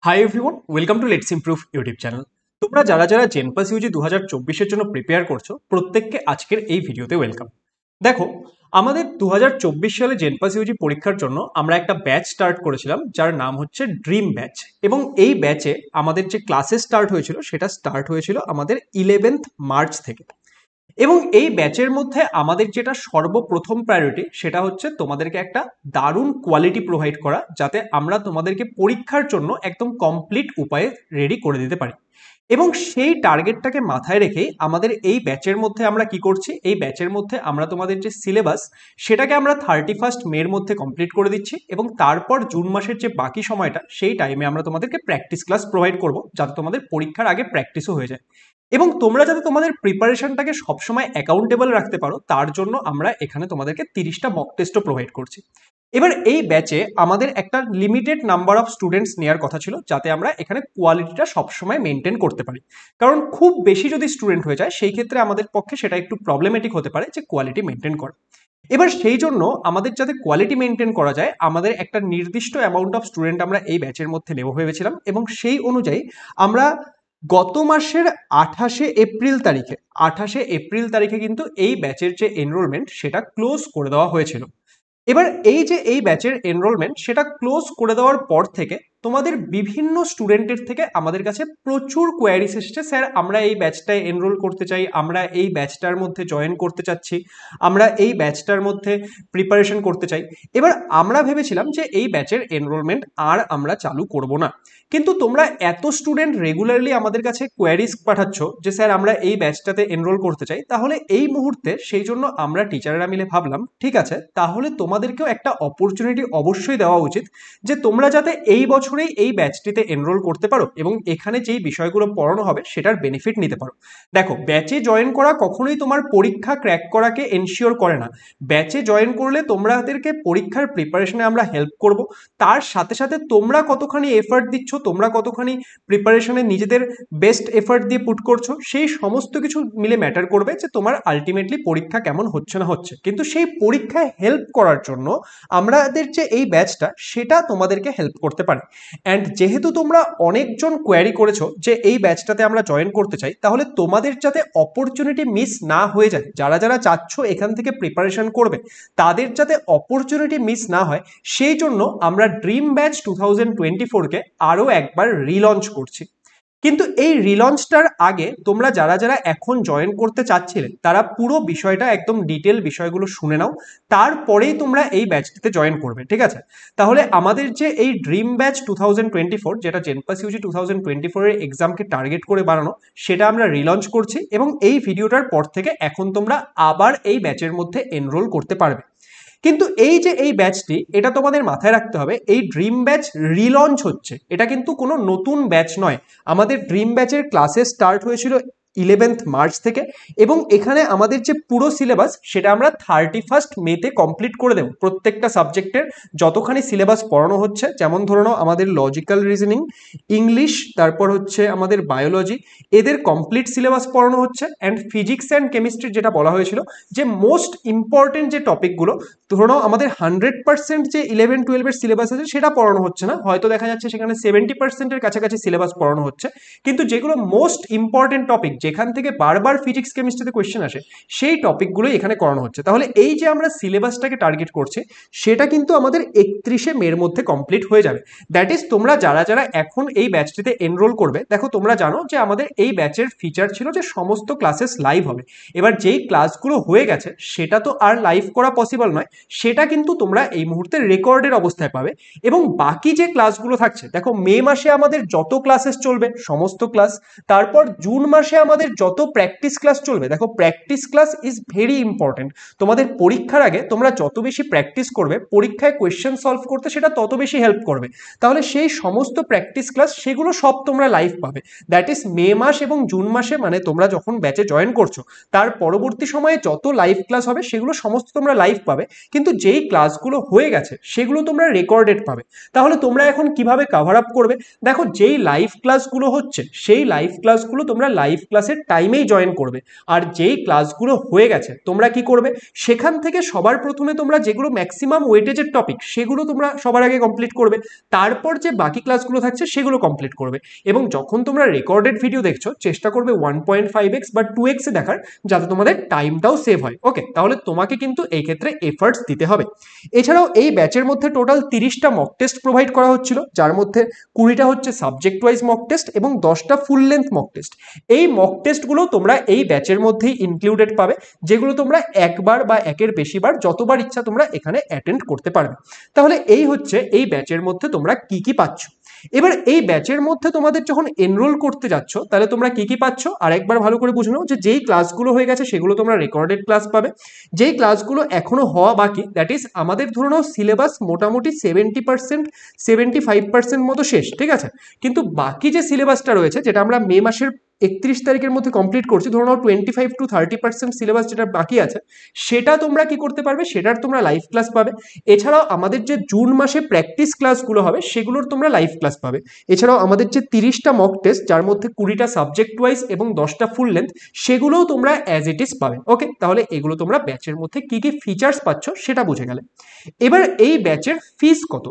Hi everyone, welcome to let's improve YouTube channel. তোমরা যারা যারা জেনপাস ইউজি 2024-এর জন্য প্রিপেয়ার করছো, প্রত্যেককে আজকের এই ভিডিওতে ওয়েলকাম। দেখো, আমাদের 2024 সালে জেনপাস ইউজি পরীক্ষার জন্য আমরা একটা ব্যাচ স্টার্ট করেছিলাম যার নাম হচ্ছে ড্রিম ব্যাচ। এবং এই ব্যাচে আমাদের যে ক্লাসেস স্টার্ট হয়েছিল সেটা স্টার্ট হয়েছিল আমাদের 11th মার্চ থেকে। এবং এই ব্যাচের মধ্যে আমাদের যেটা সর্বপ্রথম প্রায়োরিটি সেটা হচ্ছে তোমাদেরকে একটা দারুণ কোয়ালিটি প্রোভাইড করা, যাতে আমরা তোমাদেরকে পরীক্ষার জন্য একদম কমপ্লিট উপায়ে রেডি করে দিতে পারি। এবং সেই টার্গেটটাকে মাথায় রেখেই আমাদের এই ব্যাচের মধ্যে আমরা কি করছি, এই ব্যাচের মধ্যে আমরা তোমাদের যে সিলেবাস সেটাকে আমরা 31 মের মধ্যে কমপ্লিট করে দিচ্ছি। এবং তারপর জুন মাসের যে বাকি সময়টা সেই টাইমে আমরা তোমাদেরকে প্র্যাকটিস ক্লাস প্রোভাইড করব, যাতে তোমাদের পরীক্ষার আগে প্র্যাকটিসও হয়ে যায়। এবং তোমরা যাতে তোমাদের প্রিপারেশনটাকে সবসময় অ্যাকাউন্টেবল রাখতে পারো, তার জন্য আমরা এখানে তোমাদেরকে 30টা মক টেস্টও প্রোভাইড করছি। এবার এই ব্যাচে আমাদের একটা লিমিটেড নাম্বার অফ স্টুডেন্টস নেওয়ার কথা ছিল, যাতে আমরা এখানে কোয়ালিটিটা সবসময় মেনটেন করতে পারি। কারণ খুব বেশি যদি স্টুডেন্ট হয়ে যায় সেই ক্ষেত্রে আমাদের পক্ষে সেটা একটু প্রবলেমেটিক হতে পারে যে কোয়ালিটি মেনটেন করা। এবার সেই জন্য আমাদের যাতে কোয়ালিটি মেনটেন করা যায়, আমাদের একটা নির্দিষ্ট অ্যামাউন্ট অফ স্টুডেন্ট আমরা এই ব্যাচের মধ্যে নেব ভেবেছিলাম। এবং সেই অনুযায়ী আমরা গত মাসের 28শে এপ্রিল তারিখে কিন্তু এই ব্যাচের যে এনরোলমেন্ট সেটা ক্লোজ করে দেওয়া হয়েছিল। এবার এই যে এই ব্যাচের এনরোলমেন্ট সেটা ক্লোজ করে দেওয়ার পর থেকে তোমাদের বিভিন্ন স্টুডেন্টের থেকে আমাদের কাছে প্রচুর কোয়ারিজ এসেছে, স্যার আমরা এই ব্যাচটায় এনরোল করতে চাই, আমরা এই ব্যাচটার মধ্যে জয়েন করতে চাচ্ছি, আমরা এই ব্যাচটার মধ্যে প্রিপারেশন করতে চাই। এবার আমরা ভেবেছিলাম যে এই ব্যাচের এনরোলমেন্ট আর আমরা চালু করব না, কিন্তু তোমরা এত স্টুডেন্ট রেগুলারলি আমাদের কাছে কোয়ারিজ পাঠাচ্ছ যে স্যার আমরা এই ব্যাচটাতে এনরোল করতে চাই, তাহলে এই মুহূর্তে সেই জন্য আমরা টিচাররা মিলে ভাবলাম ঠিক আছে, তাহলে তোমাদেরকেও একটা অপরচুনিটি অবশ্যই দেওয়া উচিত যে তোমরা যাতে এই বছরেই এই ব্যাচটিতে এনরোল করতে পারো এবং এখানে যেই বিষয়গুলো পড়ানো হবে সেটার বেনিফিট নিতে পারো। দেখো, ব্যাচে জয়েন করা কখনোই তোমার পরীক্ষা ক্র্যাক করাকে এনশিওর করে না। ব্যাচে জয়েন করলে তোমাদেরকে পরীক্ষার প্রিপারেশনে আমরা হেল্প করব, তার সাথে সাথে তোমরা কতখানি এফার্ট দিচ্ছ, তোমরা কতখানি প্রিপারেশনে নিজেদের বেস্ট এফার্ট দিয়ে পুট করছো, সেই সমস্ত কিছু মিলে ম্যাটার করবে যে তোমার আলটিমেটলি পরীক্ষা কেমন হচ্ছে না হচ্ছে। কিন্তু সেই পরীক্ষায় হেল্প করার জন্য আমাদের যে এই ব্যাচটা সেটা তোমাদেরকে হেল্প করতে পারে। অ্যান্ড যেহেতু তোমরা অনেকজন কোয়ারি করেছো যে এই ব্যাচটাতে আমরা জয়েন করতে চাই, তাহলে তোমাদের যাতে অপরচুনিটি মিস না হয়ে যায়, যারা যারা চাচ্ছ এখান থেকে প্রিপারেশন করবে তাদের যাতে অপরচুনিটি মিস না হয়, সেই জন্য আমরা ড্রিম ব্যাচ 2024কে আরও একবার রিলঞ্চ করছি। কিন্তু এই রিলঞ্চটার আগে তোমরা যারা যারা এখন জয়েন করতে চাচ্ছিলে তারা পুরো বিষয়টা একদম ডিটেল বিষয়গুলো শুনে নাও, তারপরেই তোমরা এই ব্যাচটিতে জয়েন করবে, ঠিক আছে? তাহলে আমাদের যে এই ড্রিম ব্যাচ 2024, যেটা জেনপাস ইউজি 2024-এর এক্সামকে টার্গেট করে বানানো, সেটা আমরা রিলঞ্চ করছি। এবং এই ভিডিওটার পর থেকে এখন তোমরা আবার এই ব্যাচের মধ্যে এনরোল করতে পারবে। কিন্তু এই যে এই ব্যাচটি, এটা তোমাদের মাথায় রাখতে হবে, এই ড্রিম ব্যাচ রিলঞ্চ হচ্ছে, এটা কিন্তু কোনো নতুন ব্যাচ নয়। আমাদের ড্রিম ব্যাচের ক্লাসেস স্টার্ট হয়েছিল 11th মার্চ থেকে, এবং এখানে আমাদের যে পুরো সিলেবাস সেটা আমরা 31 মেতে কমপ্লিট করে দেব। প্রত্যেকটা সাবজেক্টের যতখানি সিলেবাস পড়ানো হচ্ছে, যেমন ধরে নাও আমাদের লজিক্যাল রিজনিং, ইংলিশ, তারপর হচ্ছে আমাদের বায়োলজি, এদের কমপ্লিট সিলেবাস পড়ানো হচ্ছে। অ্যান্ড ফিজিক্স অ্যান্ড কেমিস্ট্রির যেটা বলা হয়েছিল যে মোস্ট ইম্পর্টেন্ট যে টপিকগুলো, ধরে নাও আমাদের 100% যে 11-12-এর সিলেবাস আছে সেটা পড়ানো হচ্ছে না, হয়তো দেখা যাচ্ছে সেখানে 70%-এর কাছাকাছি সিলেবাস পড়ানো হচ্ছে, কিন্তু যেগুলো মোস্ট ইম্পর্টেন্ট টপিক, যেখান থেকে বারবার ফিজিক্স কেমিস্ট্রিতে কোয়েশ্চেন আসে, সেই টপিকগুলোই এখানে করানো হচ্ছে। তাহলে এই যে আমরা সিলেবাসটাকে টার্গেট করছি সেটা কিন্তু আমাদের 31শে মের মধ্যে কমপ্লিট হয়ে যাবে। দ্যাট ইজ, তোমরা যারা যারা এখন এই ব্যাচটিতে এনরোল করবে, দেখো তোমরা জানো যে আমাদের এই ব্যাচের ফিচার ছিল যে সমস্ত ক্লাসেস লাইভ হবে। এবার যেই ক্লাসগুলো হয়ে গেছে সেটা তো আর লাইভ করা পসিবল নয়, সেটা কিন্তু তোমরা এই মুহূর্তে রেকর্ডের অবস্থায় পাবে। এবং বাকি যে ক্লাসগুলো থাকছে, দেখো মে মাসে আমাদের যত ক্লাসেস চলবে সমস্ত ক্লাস, তারপর জুন মাসে আমাদের যত প্র্যাকটিস ক্লাস চলবে, দেখো practice class is very important. তোমাদের পরীক্ষার আগে তোমরা যত বেশি প্র্যাকটিস করবে, পরীক্ষায় কোয়েশ্চেন সলভ করতে সেটা তত বেশি হেল্প করবে। তাহলে সেই সমস্ত প্র্যাকটিস ক্লাস সেগুলো সব তোমরা লাইভ পাবে। দ্যাট ইজ মে মাস এবং জুন মাসে, মানে তোমরা যখন ব্যাচে জয়েন করছো তার পরবর্তী সময়ে যত লাইভ ক্লাস হবে সেগুলো সমস্ত তোমরা লাইভ পাবে। কিন্তু যেই ক্লাসগুলো হয়ে গেছে সেগুলো তোমরা রেকর্ডেড পাবে। তাহলে তোমরা এখন কিভাবে কভার আপ করবে? দেখো, যেই লাইভ ক্লাসগুলো হচ্ছে সেই লাইভ ক্লাসগুলো তোমরা লাইভ ক্লাস ক্লাসের টাইমেই জয়েন করবে। আর যেই ক্লাসগুলো হয়ে গেছে তোমরা কি করবে, সেখান থেকে সবার প্রথমে তোমরা যেগুলো ম্যাক্সিমাম ওয়েটেজের টপিক সেগুলো তোমরা সবার আগে কমপ্লিট করবে, তারপর যে বাকি ক্লাসগুলো থাকছে সেগুলো কমপ্লিট করবে। এবং যখন তোমরা রেকর্ডেড ভিডিও দেখছো চেষ্টা করবে 1.5x বা 2x এ দেখার, যাতে তোমাদের টাইমটাও সেভ হয়। ওকে, তাহলে তোমাকে কিন্তু এই ক্ষেত্রে এফার্টস দিতে হবে। এছাড়াও এই ব্যাচের মধ্যে টোটাল 30টা মক টেস্ট প্রোভাইড করা হচ্ছিল, যার মধ্যে 20টা হচ্ছে সাবজেক্ট ওয়াইজ মক টেস্ট এবং 10টা ফুল লেন্থ মক টেস্ট। এই মক টেস্টগুলো তোমরা এই ব্যাচের মধ্যেই ইনক্লুডেড পাবে, যেগুলো তোমরা একবার বা একের বেশিবার যতবার ইচ্ছা তোমরা এখানে অ্যাটেন্ড করতে পারবে। তাহলে এই হচ্ছে এই ব্যাচের মধ্যে তোমরা কি কি পাচ্ছ। এবার এই ব্যাচের মধ্যে তোমাদের যখন এনরোল করতে যাচ্ছ তাহলে তোমরা কি কি পাচ্ছ আর একবার ভালো করে বুঝে নাও। যে যেই ক্লাসগুলো হয়ে গেছে সেগুলো তোমরা রেকর্ডেড ক্লাস পাবে, যেই ক্লাসগুলো এখনো হওয়া বাকি, দ্যাট ইজ আমাদের ধরে নাও সিলেবাস মোটামুটি 70% 75% মতো শেষ, ঠিক আছে, কিন্তু বাকি যে সিলেবাসটা রয়েছে যেটা আমরা মে মাসের 31 তারিখের মধ্যে কমপ্লিট করছি, ধরো নাও 25 to 30% সিলেবাস যেটা বাকি আছে সেটা তোমরা কি করতে পারবে, সেটার তোমরা লাইভ ক্লাস পাবে। এছাড়াও আমাদের যে জুন মাসে প্র্যাকটিস ক্লাসগুলো হবে সেগুলোর তোমরা লাইভ ক্লাস পাবে। এছাড়াও আমাদের যে 30টা মক টেস্ট, যার মধ্যে 20টা সাবজেক্ট ওয়াইজ এবং 10টা ফুল লেন্থ, সেগুলোও তোমরা অ্যাজ ইট ইজ পাবে। ওকে, তাহলে এগুলো তোমরা ব্যাচের মধ্যে কি কি ফিচার্স পাচ্ছ সেটা বুঝে গেলে। এবার এই ব্যাচের ফিস কত।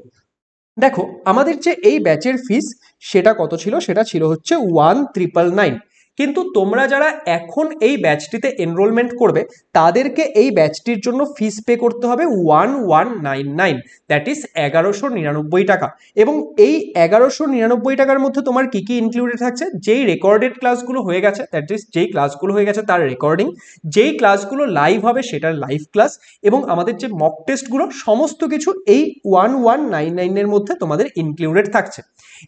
দেখো আমাদের যে এই ব্যাচের ফিস সেটা কত ছিল, সেটা ছিল হচ্ছে 1999, কিন্তু তোমরা যারা এখন এই ব্যাচটিতে এনরোলমেন্ট করবে তাদেরকে এই ব্যাচটির জন্য ফিস পে করতে হবে 1199, দ্যাট ইজ 1199 টাকা। এবং এই 1199 টাকার মধ্যে তোমার কি কি ইনক্লুডেড থাকছে, যেই রেকর্ডেড ক্লাসগুলো হয়ে গেছে, দ্যাট ইজ যেই ক্লাসগুলো হয়ে গেছে তার রেকর্ডিং, যেই ক্লাসগুলো লাইভ হবে সেটার লাইভ ক্লাস, এবং আমাদের যে মক টেস্টগুলো, সমস্ত কিছু এই 1199 এর মধ্যে তোমাদের ইনক্লুডেড থাকছে।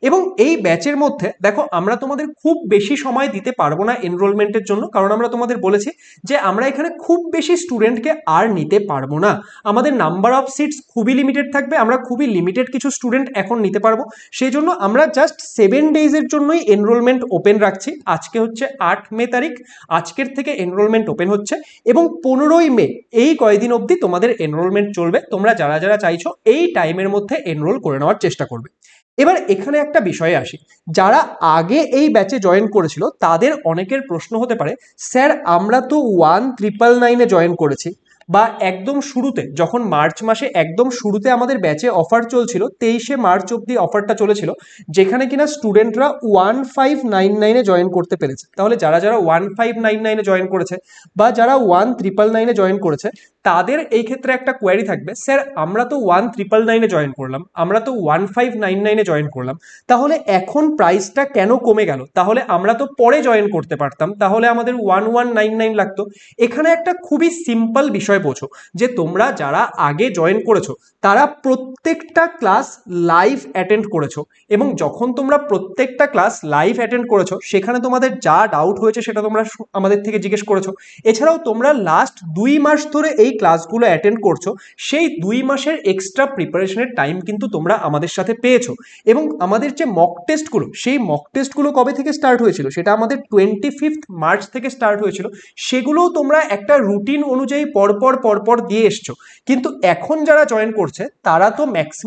এবং এই ব্যাচের মধ্যে দেখো আমরা তোমাদের খুব বেশি সময় দিতে পারবো না এনরোলমেন্টের জন্য, কারণ আমরা তোমাদের বলেছি যে আমরা এখানে খুব বেশি স্টুডেন্টকে আর নিতে পারবো না, আমাদের নাম্বার অফ সিটস খুবই লিমিটেড থাকবে, আমরা খুবই লিমিটেড কিছু স্টুডেন্ট এখন নিতে পারবো। সেই জন্য আমরা জাস্ট 7 ডেজের জন্যই এনরোলমেন্ট ওপেন রাখছি। আজকে হচ্ছে 8 মে তারিখ, আজকের থেকে এনরোলমেন্ট ওপেন হচ্ছে এবং 15ই মে এই কয়েকদিন অবধি তোমাদের এনরোলমেন্ট চলবে। তোমরা যারা যারা চাইছো এই টাইমের মধ্যে এনরোল করে নেওয়ার চেষ্টা করবে। এবার এখানে একটা বিষয়ে আসি, যারা আগে এই ব্যাচে জয়েন করেছিল তাদের অনেকের প্রশ্ন হতে পারে, স্যার আমরা তো 1999 জয়েন করেছি, বা একদম শুরুতে যখন মার্চ মাসে একদম শুরুতে আমাদের ব্যাচে অফার চলছিল 23শে মার্চ অবধি অফারটা চলেছিল, যেখানে কিনা স্টুডেন্টরা 1599 জয়েন করতে পেরেছে। তাহলে যারা যারা 1599 জয়েন করেছে বা যারা 1999 জয়েন করেছে তাদের এই ক্ষেত্রে একটা কোয়ারি থাকবে, স্যার আমরা তো 1999 জয়েন করলাম, আমরা তো 1599 জয়েন করলাম, তাহলে এখন প্রাইসটা কেন কমে গেল, তাহলে আমরা তো পরে জয়েন করতে পারতাম, তাহলে আমাদের 1199 লাগতো। এখানে একটা খুবই সিম্পল বিষয় বোঝো, যে তোমরা যারা আগে জয়েন করেছো তারা প্রত্যেকটা ক্লাস লাইভ অ্যাটেন্ড করেছো, এবং যখন তোমরা প্রত্যেকটা ক্লাস লাইভ অ্যাটেন্ড করেছো সেখানে তোমাদের যা ডাউট হয়েছে সেটা তোমরা আমাদের থেকে জিজ্ঞেস করেছো। এছাড়াও তোমরা লাস্ট 2 মাস ধরে এই ক্লাসগুলো অ্যাটেন্ড করছো, সেই 2 মাসের এক্সট্রা প্রিপারেশনের টাইম কিন্তু তোমরা আমাদের সাথে পেয়েছো। এবং আমাদের যে মক টেস্টগুলো, সেই মক টেস্টগুলো কবে থেকে স্টার্ট হয়েছিল, সেটা আমাদের 25 মার্চ থেকে স্টার্ট হয়েছিল, সেগুলোও তোমরা একটা রুটিন অনুযায়ী পরপর দিয়ে এসছো। কিন্তু এখন যারা জয়েন করছে তারা তো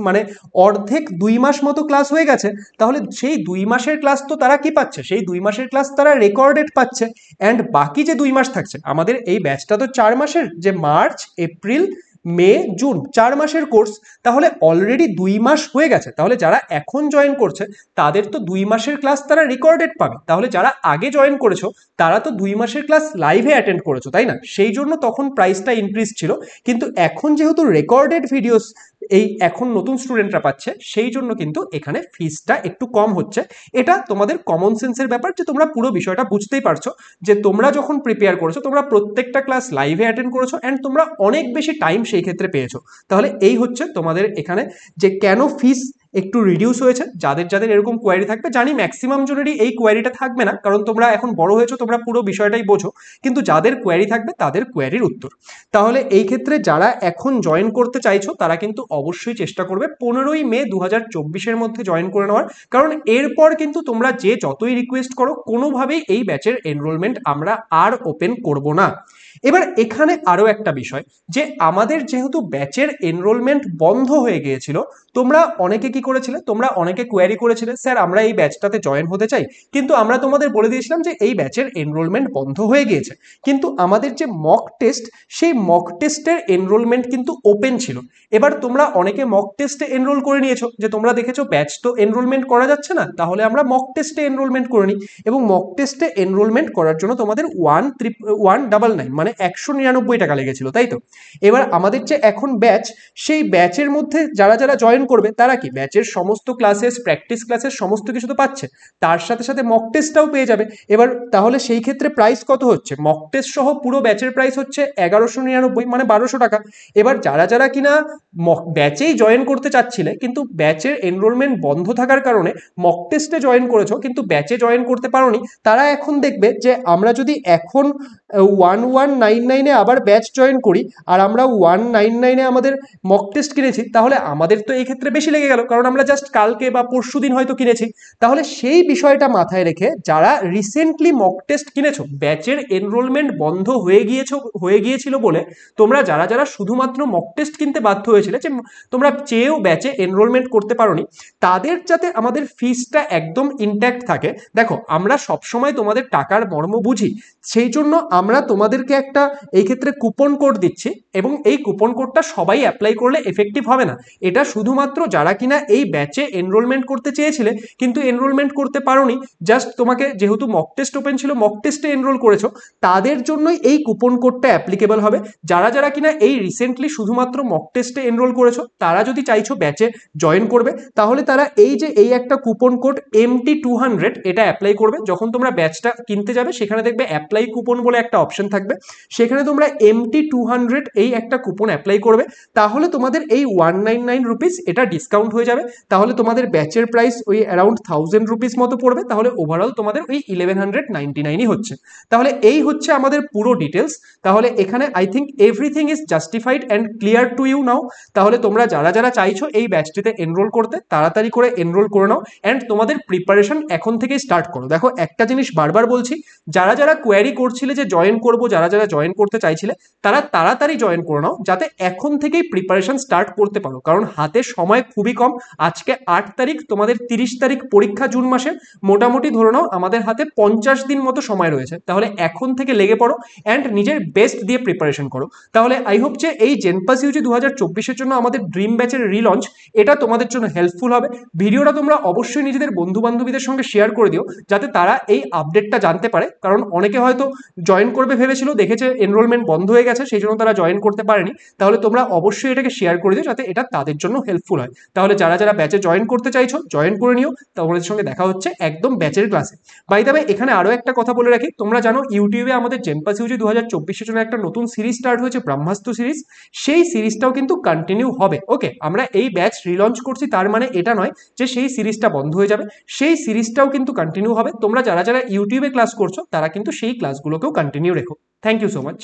মানে অর্ধেক 2 মাস মতো ক্লাস হয়ে গেছে, তাহলে সেই 2 মাসের ক্লাস তো তারা কি পাচ্ছে, সেই 2 মাসের ক্লাস তারা রেকর্ডেড পাচ্ছে। অ্যান্ড বাকি যে 2 মাস থাকছে, আমাদের এই ব্যাচটা তো 4 মাসের, যে মার্চ এপ্রিল মে জুন 4 মাসের কোর্স, তাহলে অলরেডি 2 মাস হয়ে গেছে। তাহলে যারা এখন জয়েন করছে তাদের তো 2 মাসের ক্লাস তারা রেকর্ডেড পাবে, তাহলে যারা আগে জয়েন করেছো তারা তো 2 মাসের ক্লাস লাইভে অ্যাটেন্ড করেছো, তাই না? সেই জন্য তখন প্রাইসটা ইনক্রিজ ছিল, কিন্তু এখন যেহেতু রেকর্ডেড ভিডিওস এই এখন নতুন স্টুডেন্টরা পাচ্ছে, সেই জন্য কিন্তু এখানে ফিসটা একটু কম হচ্ছে। এটা তোমাদের কমন সেন্সের ব্যাপার, যে তোমরা পুরো বিষয়টা বুঝতেই পারছো, যে তোমরা যখন প্রিপেয়ার করেছো তোমরা প্রত্যেকটা ক্লাস লাইভে অ্যাটেন্ড করেছো অ্যান্ড তোমরা অনেক বেশি টাইম সেই ক্ষেত্রে পেয়েছো। তাহলে এই হচ্ছে তোমাদের এখানে যে কেন ফিস একটু রিডিউস হয়েছে। যাদের যাদের এরকম কোয়ারি থাকবে, জানি ম্যাক্সিমাম জনেরই এই কোয়ারিটা থাকবে না, কারণ তোমরা এখন বড় হয়েছো, তোমরা পুরো বিষয়টাই বোঝো, কিন্তু যাদের কোয়ারি থাকবে তাদের কোয়ারির উত্তর। তাহলে এই ক্ষেত্রে যারা এখন জয়েন করতে চাইছো তারা কিন্তু অবশ্যই চেষ্টা করবে 15ই মে 2024-এর মধ্যে জয়েন করে নেওয়ার, কারণ এরপর কিন্তু তোমরা যে যতই রিকোয়েস্ট করো কোনোভাবেই এই ব্যাচের এনরোলমেন্ট আমরা আর ওপেন করব না। এবার এখানে আরো একটা বিষয়, যে আমাদের যেহেতু ব্যাচের এনরোলমেন্ট বন্ধ হয়ে গিয়েছিল, তোমরা অনেকে কি করেছিলে, তোমরা অনেকে কোয়ারি করেছিলে, স্যার আমরা এই ব্যাচটাতে জয়েন হতে চাই, কিন্তু আমরা তোমাদের বলে দিয়েছিলাম যে এই ব্যাচের এনরোলমেন্ট বন্ধ হয়ে গিয়েছে, কিন্তু আমাদের যে মক টেস্ট, সেই মক টেস্টের এনরোলমেন্ট কিন্তু ওপেন ছিল। এবার তোমরা অনেকে মক টেস্টে এনরোল করে নিয়েছো, যে তোমরা দেখেছো ব্যাচ তো এনরোলমেন্ট করা যাচ্ছে না, তাহলে আমরা মক টেস্টে এনরোলমেন্ট করে নিই, এবং মক টেস্টে এনরোলমেন্ট করার জন্য তোমাদের 199 মানে 199 টাকা লেগেছিল, তাই তো? এবার আমাদের যে এখন ব্যাচ, সেই ব্যাচের মধ্যে যারা যারা জয়েন করবে তারা কি ব্যাচের সমস্ত ক্লাসেস, প্র্যাকটিস ক্লাসেস সমস্ত কিছু তো পাচ্ছে, তার সাথে সাথে মক টেস্টটাও পেয়ে যাবে। এবার তাহলে সেই ক্ষেত্রে প্রাইস কত হচ্ছে, মক টেস্ট সহ পুরো ব্যাচের প্রাইস হচ্ছে 1199 মানে 1200 টাকা। এবার যারা যারা কিনা ব্যাচেই জয়েন করতে চাচ্ছিলে, কিন্তু ব্যাচের এনরোলমেন্ট বন্ধ থাকার কারণে মক টেস্টে জয়েন করেছো কিন্তু ব্যাচে জয়েন করতে পারোনি, তারা এখন দেখবে যে আমরা যদি এখন 1199-এ আবার ব্যাচ জয়েন করি, আর আমরা 199-এ আমাদের মক টেস্ট কিনেছি, তাহলে আমাদের তো এই ক্ষেত্রে বেশি লেগে গেল, কারণ আমরা জাস্ট কালকে বা পরশু দিন হয়তো কিনেছি। তাহলে সেই বিষয়টা মাথায় রেখে যারা রিসেন্টলি মক টেস্ট কিনেছো, ব্যাচের এনরোলমেন্ট বন্ধ হয়ে গিয়েছিল বলে তোমরা যারা যারা শুধুমাত্র মক টেস্ট কিনতে বাধ্য হয়েছিলে, যে তোমরা চেয়েও ব্যাচে এনরোলমেন্ট করতে পারোনি, তাদের যাতে আমাদের ফিসটা একদম ইনট্যাক্ট থাকে। দেখো আমরা সবসময় তোমাদের টাকার মর্ম বুঝি, সেই জন্য আমরা তোমাদেরকে একটা এই ক্ষেত্রে কুপন কোড দিচ্ছি, এবং এই কুপন কোডটা সবাই অ্যাপ্লাই করলে এফেক্টিভ হবে না। এটা শুধুমাত্র যারা কিনা এই ব্যাচে এনরোলমেন্ট করতে চেয়েছিলে কিন্তু এনরোলমেন্ট করতে পারোনি, জাস্ট তোমাকে যেহেতু মক টেস্ট ওপেন ছিল মক টেস্টে এনরোল করেছো, তাদের জন্যই এই কুপন কোডটা অ্যাপ্লিকেবল হবে। যারা যারা কিনা এই রিসেন্টলি শুধুমাত্র মক টেস্টে এনরোল করেছো, তারা যদি চাইছো ব্যাচে জয়েন করবে, তাহলে তারা এই একটা কুপন কোড MT200 এটা অ্যাপ্লাই করবে। যখন তোমরা ব্যাচটা কিনতে যাবে, সেখানে দেখবে অ্যাপ্লাই কুপন বলে একটা অপশন থাকবে, সেখানে তোমরা MT200 এই একটা কুপন অ্যাপ্লাই করবে, তাহলে তোমাদের এই 199 রুপিস এটা ডিসকাউন্ট হয়ে যাবে। তাহলে তোমাদের ব্যাচের প্রাইস ওই অ্যারাউন্ড 1000 রুপিস মতো পড়বে, তাহলে ওভারঅল তোমাদের ওই 1199ই হচ্ছে। তাহলে এই হচ্ছে আমাদের পুরো ডিটেলস। তাহলে এখানে I think everything is justified and clear to you now. তাহলে তোমরা যারা যারা চাইছো এই ব্যাচটিতে এনরোল করতে, তাড়াতাড়ি করে এনরোল করে নাও, অ্যান্ড তোমাদের প্রিপারেশন এখন থেকেই স্টার্ট করো। দেখো একটা জিনিস বারবার বলছি, যারা যারা কোয়ারি করছিলে যে জয়েন করবো, যারা যারা জয়েন করতে চাইছিলে, তারা তাড়াতাড়ি জয়েন করে নাও, যাতে এখন থেকেই প্রিপারেশন স্টার্ট করতে পারো, কারণ হাতে সময় খুবই কম। আজকে 8 তারিখ, তোমাদের 30 তারিখ পরীক্ষা জুন মাসে, মোটামুটি ধরে নাও আমাদের হাতে 50 দিন মতো সময় রয়েছে। তাহলে এখন থেকে লেগে পড়ো অ্যান্ড নিজের বেস্ট দিয়ে প্রিপারেশন করো। তাহলে আই হোপ যে এই জেনপাস ইউজি 2024-এর জন্য আমাদের ড্রিম ব্যাচের রিলঞ্চ, এটা তোমাদের জন্য হেল্পফুল হবে। ভিডিওটা তোমরা অবশ্যই নিজেদের বন্ধু বান্ধবীদের সঙ্গে শেয়ার করে দিও, যাতে তারা এই আপডেটটা জানতে পারে, কারণ অনেকে হয়তো জয়েন করবে ভেবেছিল, দেখেছে এনরোলমেন্ট বন্ধ হয়ে গেছে, সেই জন্য তারা জয়েন করতে পারেনি। তাহলে তোমরা অবশ্যই এটাকে শেয়ার করে দিও, যাতে এটা তাদের জন্য হেল্পফুল হয়। তাহলে যারা যারা ব্যাচে জয়েন করতে চাইছো জয়েন করে নিও, তোমাদের সঙ্গে দেখা হচ্ছে একদম ব্যাচের ক্লাসে। বাই দ্য ওয়ে, এখানে আরো একটা কথা বলে রাখি, তোমরা জানো ইউটিউবে আমাদের জেনপাস ইউজি 2024-এর জন্য একটা নতুন সিরিজ স্টার্ট হয়েছে, ব্রহ্মাস্ত্র সিরিজ। সেই সিরিজটাও কিন্তু কন্টিনিউ হবে। ওকে, আমরা এই ব্যাচ রিলঞ্চ করছি, তার মানে এটা নয় যে সেই সিরিজটা বন্ধ হয়ে যাবে, সেই সিরিজটাও কিন্তু কন্টিনিউ হবে। তোমরা যারা যারা ইউটিউবে ক্লাস করছো, তারা কিন্তু সেই ক্লাসগুলোকেও কন্টিনিউ রেখো। Thank you so much.